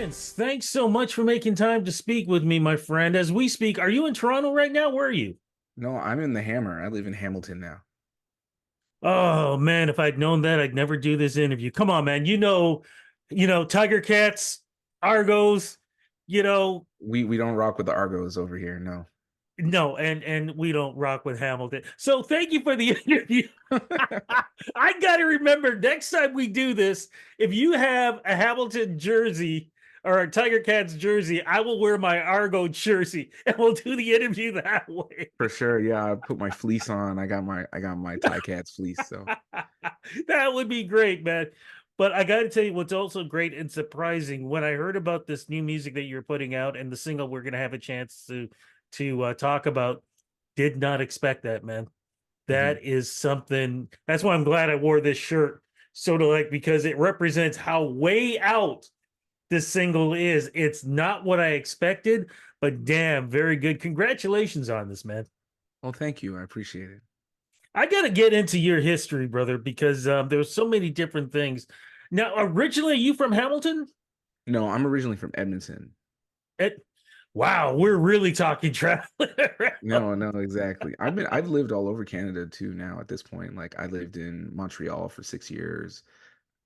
Cadence, thanks so much for making time to speak with me, my friend. As we speak, are you in Toronto right now? Where are you? No, I'm in the Hammer. I live in Hamilton now. Oh man, if I'd known that, I'd never do this interview. Come on, man. Tiger Cats, Argos, you know, We don't rock with the Argos over here. No. no, and we don't rock with Hamilton. So thank you for the interview. I got to remember next time we do this, if you have a Hamilton jersey or a Tiger Cats jersey, I will wear my Argo jersey and we'll do the interview that way. For sure. Yeah, I put my fleece on. I got my Tie Cats fleece. So That would be great, man. But I got to tell you what's also great and surprising when I heard about this new music that you're putting out and the single we're going to have a chance to talk about. Did not expect that, man. mhm. That is something. That's why I'm glad I wore this shirt, sort of like because it represents how way out this single is. It's not what I expected, but damn, very good. Congratulations on this, man. Well, thank you. I appreciate it. I got to get into your history, brother, because there's so many different things. Now, originally, are you from Hamilton? No, I'm originally from Edmonton. It, wow, we're really talking travel. No, no, exactly. I've lived all over Canada too now at this point. Like I lived in Montreal for 6 years,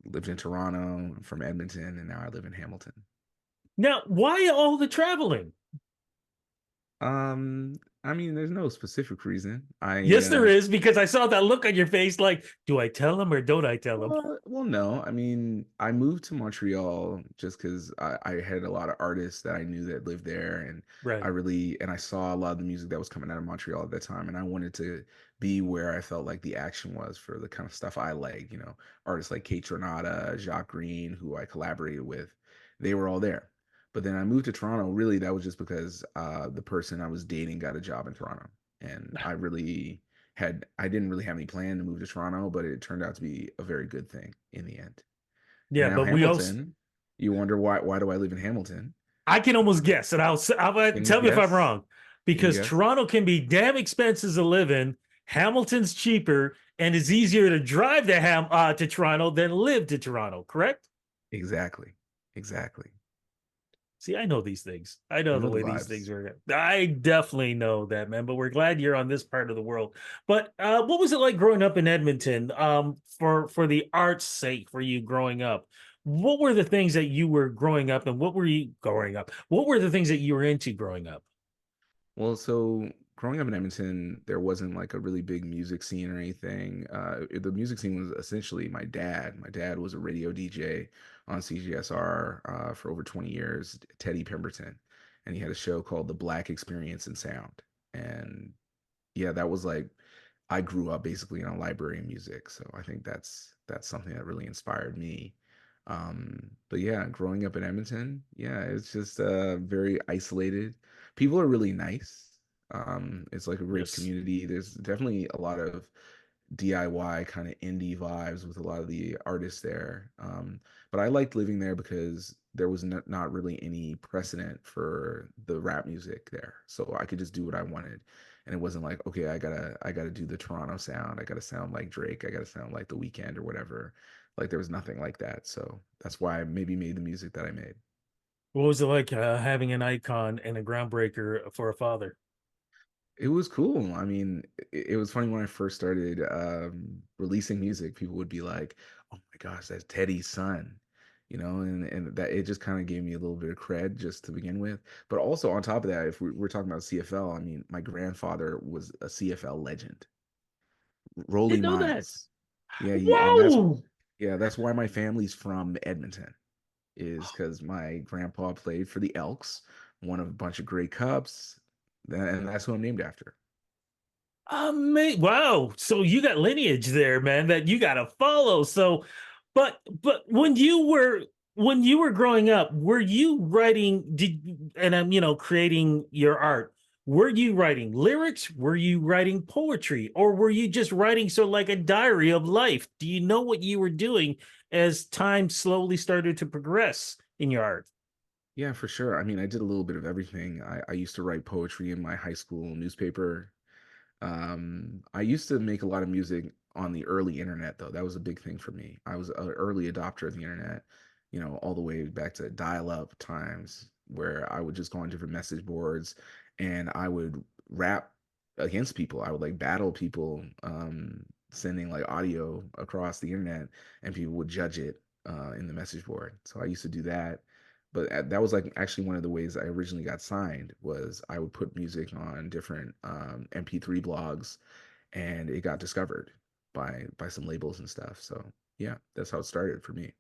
lived in Toronto, from Edmonton, and now I live in Hamilton. Now, why all the traveling? Um, I mean, there's no specific reason. Yes, there is, because I saw that look on your face like, do I tell him or don't I tell him? Well, no. I mean, I moved to Montreal just because I had a lot of artists that I knew that lived there, and Right. I saw a lot of the music that was coming out of Montreal at that time, and I wanted to be where I felt like the action was for the kind of stuff I like. Artists like Kate Renata, Jacques Green, who I collaborated with, they were all there. But then I moved to Toronto. Really, that was just because the person I was dating got a job in Toronto, and I didn't really have any plan to move to Toronto, but it turned out to be a very good thing in the end. And Yeah, now but we also, Hamilton, you wonder why do I live in Hamilton? I can almost guess, and I'll Can you tell me if I'm guess? wrong, Can you because guess? Toronto can be damn expensive to live in. Hamilton's cheaper, and it's easier to drive to Toronto than live to Toronto. Correct? Exactly. Exactly. See, I know these things. I know You the know the way these things vibes. work. I definitely know that, man. But we're glad you're on this part of the world. But what was it like growing up in Edmonton? For the art's sake, for you growing up, what were the things that you were growing up, and what were you growing up? What were the things that you were into growing up? Well, so growing up in Edmonton, there wasn't like a really big music scene or anything. The music scene was essentially my dad. My dad was a radio DJ on CGSR for over 20 years, Teddy Pemberton, and he had a show called The Black Experience in Sound. And yeah, that was like I grew up basically in a library of music, so I think that's something that really inspired me. But yeah, growing up in Edmonton, yeah, it's just very isolated. People are really nice. It's like a great Yes. community. There's definitely a lot of DIY kind of indie vibes with a lot of the artists there. But I liked living there because there was not really any precedent for the rap music there. So I could just do what I wanted. And it wasn't like, okay, I gotta do the Toronto sound. I gotta sound like Drake. I gotta sound like The Weeknd or whatever. Like there was nothing like that. So that's why I maybe made the music that I made. What was it like having an icon and a groundbreaker for a father? It was cool. I mean, it was funny when I first started releasing music, people would be like, "Oh my gosh, that's Teddy's son." And that it just kind of gave me a little bit of cred just to begin with. But also on top of that, if we're talking about CFL, I mean, my grandfather was a CFL legend, Rolly Didn't know that. Miles. Yeah, and Whoa! that's why my family's from Edmonton, is because my grandpa played for the Elks, won a bunch of Grey Cups, and that's who I'm named after. Wow. So you got lineage there, man, that you got to follow. So, but when you were growing up, were you writing did and I'm creating your art? Were you writing lyrics? Were you writing poetry? Or were you just writing so like a diary of life? Do you know what you were doing as time slowly started to progress in your art? Yeah, for sure. I mean, I did a little bit of everything. I used to write poetry in my high school newspaper. I used to make a lot of music on the early internet, though. That was a big thing for me. I was an early adopter of the internet. all the way back to dial-up times where I would just go on different message boards and I would rap against people. I would like battle people, sending like audio across the internet, and people would judge it in the message board. So I used to do that. But that was like actually one of the ways I originally got signed was I would put music on different MP3 blogs, and it got discovered by some labels and stuff. So yeah, that's how it started for me.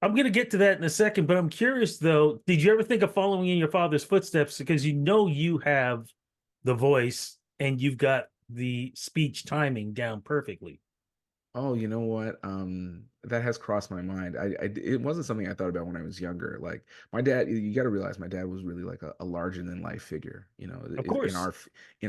I'm going to get to that in a second, but I'm curious though, did you ever think of following in your father's footsteps? Because you know you have the voice and you've got the speech timing down perfectly. Oh, you know what? That has crossed my mind. It wasn't something I thought about when I was younger. Like my dad, you got to realize my dad was really like a larger than life figure, Of in course.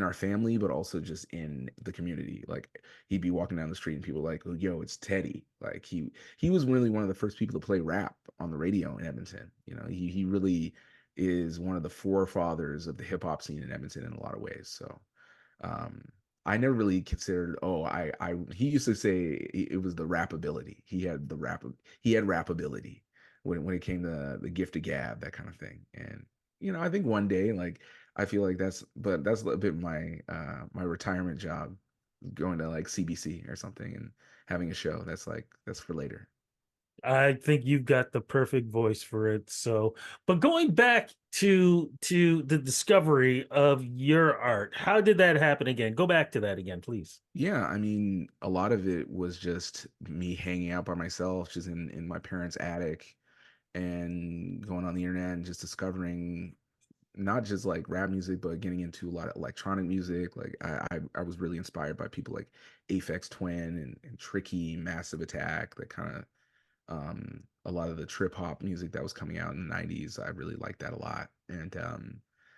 our family, but also just in the community. Like he'd be walking down the street and people were like, "Oh, yo, it's Teddy." Like he was really one of the first people to play rap on the radio in Edmonton. He really is one of the forefathers of the hip hop scene in Edmonton in a lot of ways. So, um, I never really considered. Oh, he used to say it was the rap ability. He had rap ability when it came to the gift of gab, that kind of thing. And I think one day, like I feel like that's a bit my retirement job, going to like CBC or something and having a show. That's for later. I think you've got the perfect voice for it. So, but going back to the discovery of your art, how did that happen again? Go back to that again, please. Yeah, I mean, a lot of it was just me hanging out by myself, just in my parents' attic, and going on the internet and just discovering not just like rap music, but getting into a lot of electronic music. Like I was really inspired by people like Aphex Twin and Tricky, Massive Attack, that kind of a lot of the trip hop music that was coming out in the 90s. I really liked that a lot. And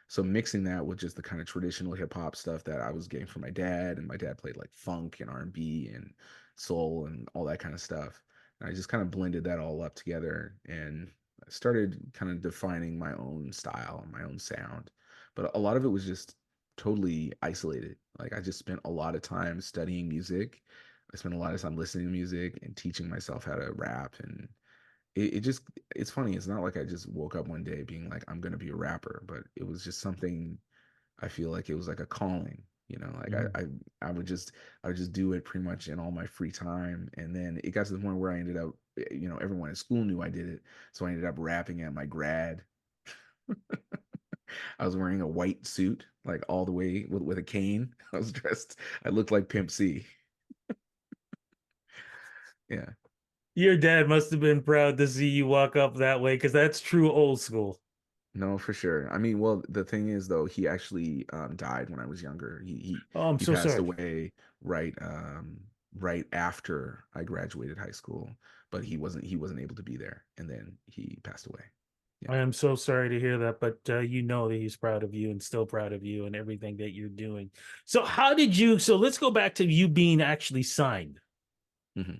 so mixing that with just the kind of traditional hip hop stuff that I was getting from my dad, and my dad played like funk and R&B and soul and all that kind of stuff. And I just kind of blended that all up together and I started kind of defining my own style and my own sound. But a lot of it was just totally isolated. Like I just spent a lot of time studying music. I spent a lot of time listening to music and teaching myself how to rap. And it just, it's funny. It's not like I just woke up one day being like, I'm going to be a rapper, but it was just something. I feel like it was like a calling, like Mhm. I I would just do it pretty much in all my free time. And then it got to the point where I ended up, everyone at school knew I did it. So I ended up rapping at my grad. I was wearing a white suit, like all the way with a cane. I looked like Pimp C. Yeah. Your dad must have been proud to see you walk up that way because that's true old school. No, for sure. I mean, well, the thing is though, he actually died when I was younger. Oh, I'm He so passed sorry. away right right after I graduated high school, but he wasn't able to be there, and then he passed away. Yeah. I am so sorry to hear that, but you know that he's proud of you and still proud of you and everything that you're doing. So, how did you? So, let's go back to you being actually signed. hmm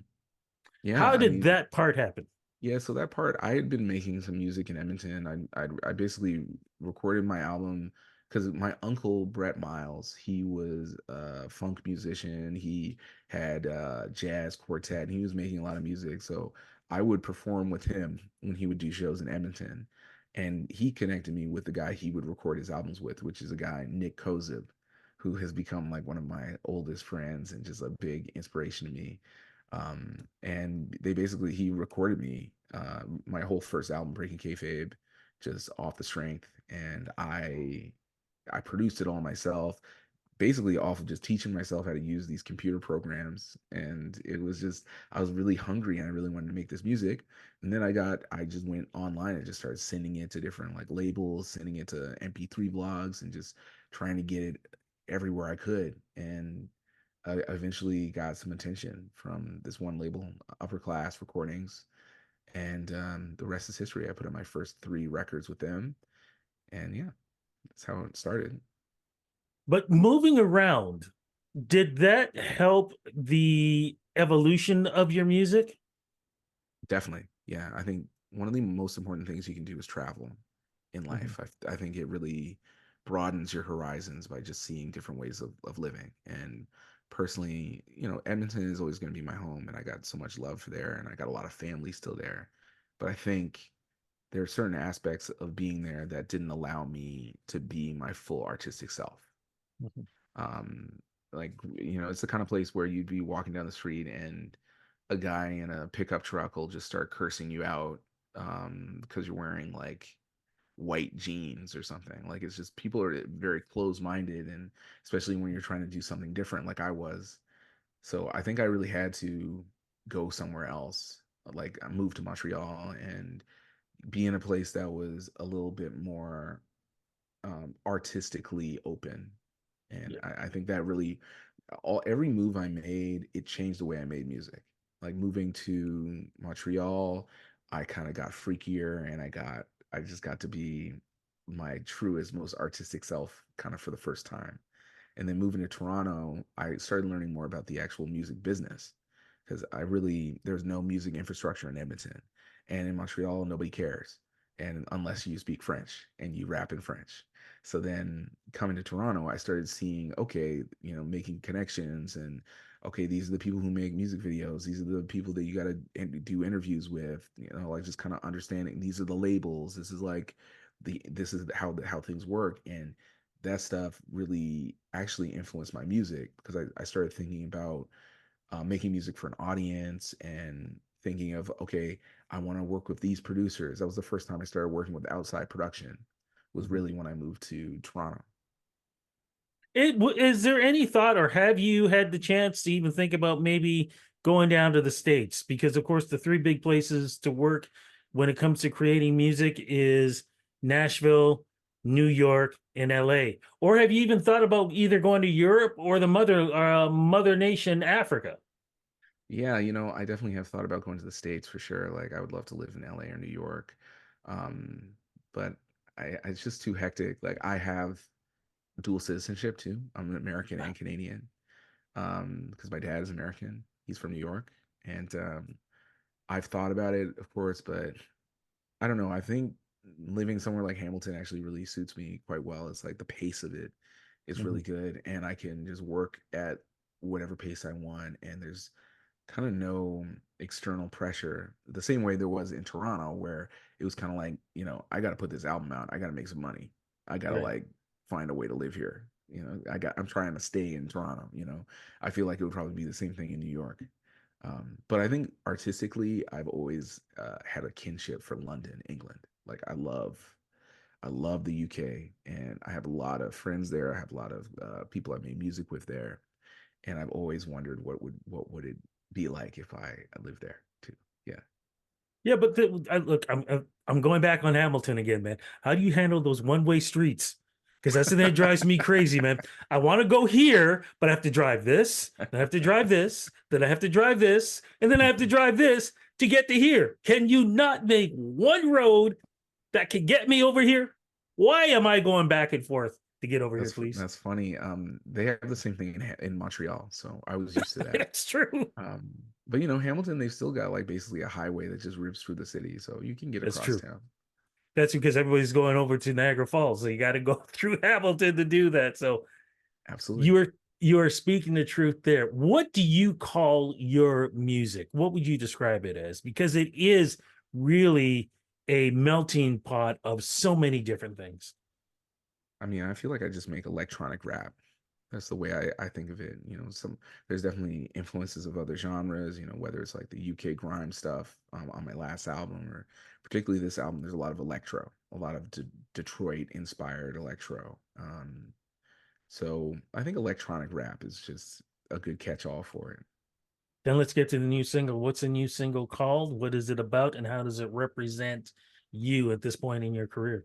Yeah, How I did mean, that part happen? yeah, so that part, I had been making some music in Edmonton. I basically recorded my album because my uncle Brett Miles, he was a funk musician. He had jazz quartet, and he was making a lot of music. So I would perform with him when he would do shows in Edmonton, and he connected me with the guy he would record his albums with, which is a guy Nick Kozub, who has become like one of my oldest friends and just a big inspiration to me. And he recorded me my whole first album, Breaking Kayfabe, just off the strength, and I produced it all myself, basically off of just teaching myself how to use these computer programs. And it was just, I was really hungry and I really wanted to make this music. And then I just went online and just started sending it to different like labels, sending it to MP3 blogs, and just trying to get it everywhere I could. And I eventually got some attention from this one label, Upper Class Recordings, and the rest is history. I put out my first three records with them, and yeah, that's how it started. But moving around, did that help the evolution of your music? Definitely, yeah. I think one of the most important things you can do is travel in Mhm. life. I think it really broadens your horizons by just seeing different ways of living. And personally, Edmonton is always going to be my home, and I got so much love for there, and I got a lot of family still there. but I think there are certain aspects of being there that didn't allow me to be my full artistic self. Mhm. Um, like, it's the kind of place where you'd be walking down the street and a guy in a pickup truck will just start cursing you out because you're wearing like white jeans or something. Like it's just people are very closed-minded, and especially when you're trying to do something different, like I was. So I think I really had to go somewhere else. Like I moved to Montreal and be in a place that was a little bit more artistically open. And Yeah. I think that really, every move I made, it changed the way I made music. Like moving to Montreal, I kind of got freakier, and I just got to be my truest, most artistic self kind of for the first time. And then moving to Toronto, I started learning more about the actual music business because there's no music infrastructure in Edmonton. And in Montreal, nobody cares. And unless you speak French and you rap in French. So then coming to Toronto, I started seeing, okay, making connections, and okay, these are the people who make music videos. These are the people that you got to do interviews with, like just kind of understanding these are the labels. This is how things work. And that stuff really actually influenced my music because I started thinking about making music for an audience and thinking of, okay, I want to work with these producers. That was the first time I started working with outside production, was Mhm. really when I moved to Toronto. Is there any thought, or have you had the chance to even think about maybe going down to the States? Because of course, the three big places to work when it comes to creating music is Nashville, New York, and LA. Or have you even thought about either going to Europe or the mother nation, Africa? Yeah, I definitely have thought about going to the States for sure. Like I would love to live in LA or New York. Um, but it's just too hectic. Like I have dual citizenship too. I'm an American and Canadian. Because my dad is American. He's from New York. And I've thought about it, of course, but I don't know. I think living somewhere like Hamilton actually really suits me quite well. It's like the pace of it is really Mhm. good, and I can just work at whatever pace I want. And there's kind of no external pressure the same way there was in Toronto, where it was kind of like, I got to put this album out. I got to make some money. I got to Right. like find a way to live here. I'm trying to stay in Toronto. I feel like it would probably be the same thing in New York. But I think artistically, I've always had a kinship for London, England. Like I love the UK, and I have a lot of friends there. I have a lot of people I made music with there, and I've always wondered what would it be like if I lived there too. Yeah. Yeah, but look, I'm going back on Hamilton again, man. How do you handle those one-way streets? Because that's the thing that drives me crazy, man. I want to go here, but I have to drive this, then I have to drive this, then I have to drive this, and then I have to drive this to get to here. Can you not make one road that can get me over here? Why am I going back and forth to get over here, please? That's funny. They have the same thing in Montreal, so I was used to that. That's true. Um, but Hamilton, they've still got like basically a highway that just rips through the city, so you can get That's across true. town. That's because everybody's going over to Niagara Falls, so you got to go through Hamilton to do that. So Absolutely. you are speaking the truth there. What do you call your music? What would you describe it as? Because it is really a melting pot of so many different things. I mean, I feel like I just make electronic rap. That's the way I think of it. There's definitely influences of other genres, whether it's like the UK grime stuff on my last album, or particularly this album, there's a lot of electro, a lot of Detroit inspired electro. So I think electronic rap is just a good catch-all for it. Then let's get to the new single. What's the new single called? What is it about? And how does it represent you at this point in your career?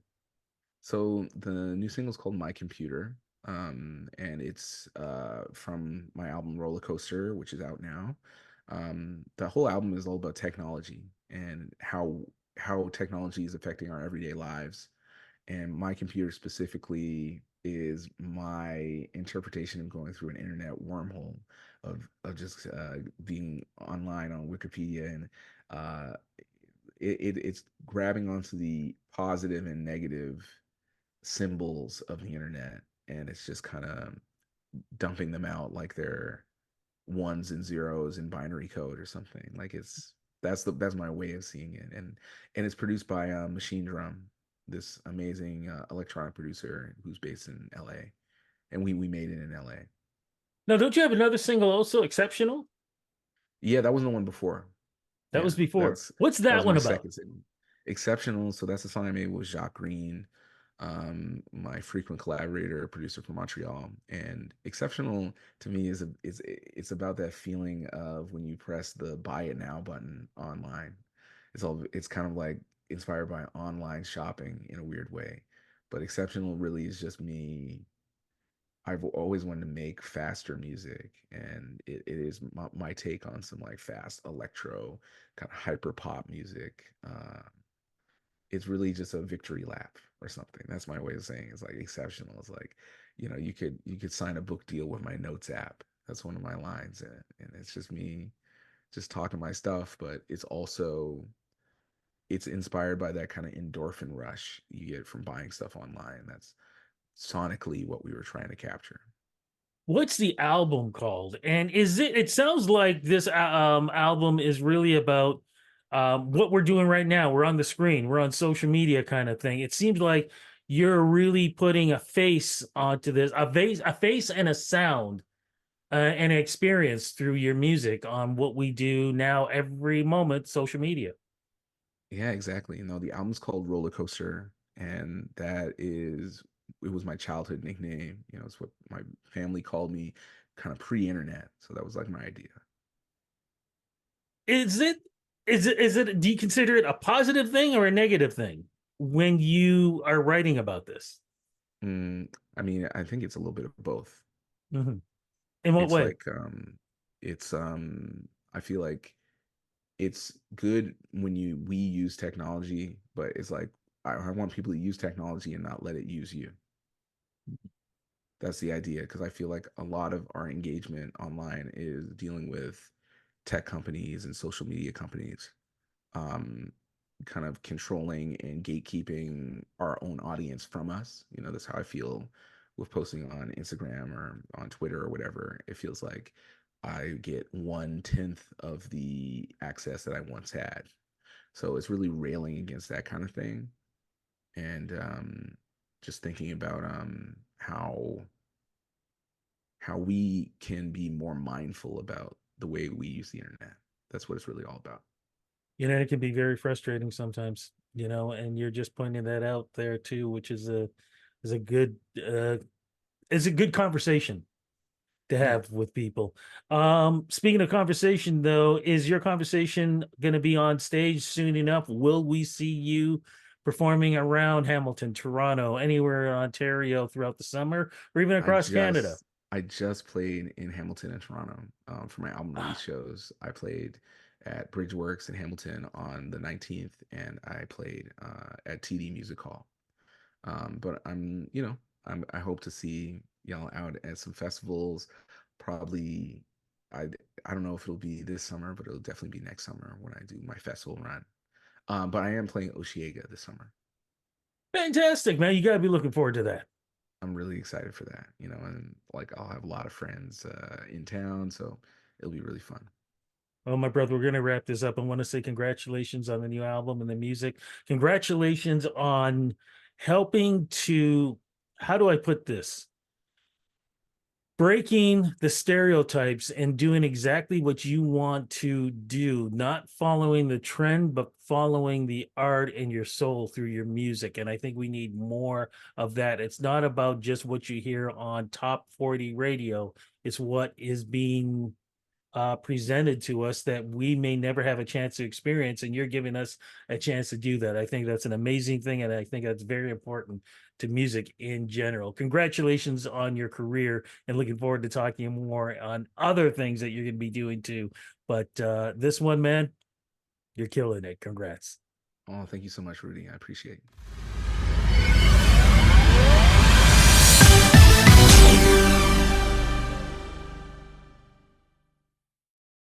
So the new single is called My Computer, and it's from my album Rollercoaster, which is out now. The whole album is all about technology and how technology is affecting our everyday lives. And My Computer specifically is my interpretation of going through an internet wormhole of just being online on Wikipedia, and uh, it's grabbing onto the positive and negative symbols of the internet, and it's just kind of dumping them out like they're ones and zeros in binary code or something. Like That's my way of seeing it, and it's produced by Machine Drum, this amazing electronic producer who's based in LA, and we made it in LA. Now, don't you have another single also, Exceptional? Yeah, that wasn't the one before. That Yeah, was before. What's that that was one my about? second single. Exceptional. So that's the song I made with Jacques Green, my frequent collaborator, producer from Montreal. And Exceptional to me is it's about that feeling of when you press the buy it now button online. It's kind of like inspired by online shopping in a weird way. But Exceptional really is just me. I've always wanted to make faster music, and it is my take on some like fast electro kind of hyper pop music. It's really just a victory lap or something. That's my way of saying it's like exceptional. It's like, you could sign a book deal with my notes app. That's one of my lines, and it's just me just talking my stuff, but it's inspired by that kind of endorphin rush you get from buying stuff online. That's sonically what we were trying to capture. What's the album called? And is it sounds like this album is really about what we're doing right now. We're on the screen, we're on social media kind of thing. It seems like you're really putting a face onto this, a face and a sound and an experience through your music on what we do now every moment, social media. Yeah, exactly. The album's called Rollercoaster, and it was my childhood nickname. It's what my family called me kind of pre-internet. So that was like my idea. Is it do you consider it a positive thing or a negative thing when you are writing about this? I mean, I think it's a little bit of both. Mm-hmm. In what It's way? like it's I feel like it's good when we use technology, but it's like I want people to use technology and not let it use you. That's the idea, because I feel like a lot of our engagement online is dealing with tech companies and social media companies, um, kind of controlling and gatekeeping our own audience from us. That's how I feel with posting on Instagram or on Twitter or whatever. It feels like I get 1/10 of the access that I once had. So it's really railing against that kind of thing, and just thinking about how we can be more mindful about the way we use the internet. That's what it's really all about. It can be very frustrating sometimes, and you're just pointing that out there too, which is a good is a good conversation to Yeah, have with people. Speaking of conversation, though, is your conversation going to be on stage soon enough? Will we see you performing around Hamilton, Toronto, anywhere in Ontario throughout the summer, or even I across Canada? just I just played in Hamilton and Toronto for my album release Ah, shows. I played at Bridgeworks in Hamilton on the 19th, and I played at TD Music Hall. But I hope to see y'all out at some festivals. Probably, I I don't know if it'll be this summer, but it'll definitely be next summer when I do my festival run. But I am playing Oshiega this summer. fantastic, man! You got to be looking forward to that. I'm really excited for that, and like I'll have a lot of friends in town, so it'll be really fun. Well, my brother, we're going to wrap this up. I want to say congratulations on the new album and the music. Congratulations on helping to, how do I put this? Breaking the stereotypes and doing exactly what you want to do, not following the trend, but following the art and your soul through your music. And I think we need more of that. It's not about just what you hear on top 40 radio, it's what is being presented to us that we may never have a chance to experience, and you're giving us a chance to do that. I think that's an amazing thing, and I think that's very important to music in general. Congratulations on your career, and looking forward to talking more on other things that you're going to be doing too. But this one, man, you're killing it. Congrats. Oh, thank you so much, Rudy. I appreciate it.